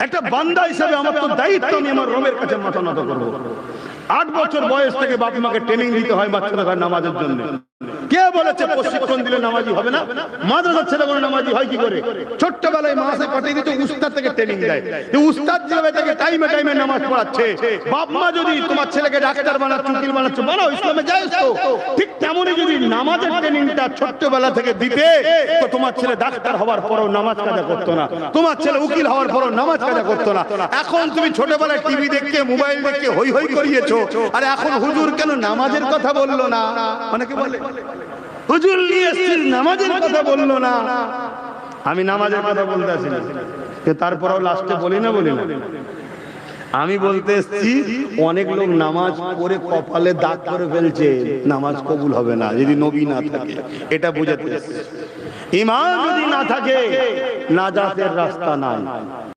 একটা বান্দা হিসেবে আমার তো দায়িত্ব, আমি আমার রবের কাছে মাথা নত করবো। 8 বছর বয়স থেকে বাপ মাকে ট্রেনিং দিতে হয় বাচ্চারা নামাজের জন্য। কে বলেছে প্রশিক্ষণ দিলে নামাজি হবে না? মাদ্রাসার ছেলেগুলো নামাজি হয় কি করে? ছোট্টবেলায় মাসে পাঠিয়ে দিতে উস্তাদ থেকে ট্রেনিং দেয়। উস্তাদ যেভাবে তাকে টাইমে টাইমে নামাজ পড়াচ্ছে, বাপ মা যদি তোমার ছেলেকে ডাক্তার বানাচ্ছে, উকিল বানাচ্ছে, বানাও, ইসলামে জায়েজ তো। ঠিক তেমনই যদি নামাজের ট্রেনিংটা ছোট্টবেলা থেকে দিতে, তো তোমার ছেলে ডাক্তার হওয়ার পরও নামাজ কাজা করতো না, তোমার ছেলে উকিল হওয়ার পরও নামাজ কাজা করতো না। এখন তুমি ছোটবেলায় টিভি দেখে, মোবাইল দেখে হই হই করিয়েছো, আর এখন হুজুর কেন নামাজের কথা বললো না? অনেকে বলে হুজুর নিয়ে এসেছি, নামাজের কথা বললো না। আমি নামাজের কথা বলতে আসি না, তারপরেও লাস্টে বলি না। আমি বলতে এসেছি অনেক লোক নামাজ পড়ে কপালে দাগ করে ফেলছে, নামাজ কবুল হবে না যদি নবী না থাকে। এটা বুঝাতে এসেছি, ঈমান যদি না থাকে নাজাতের রাস্তা নাই।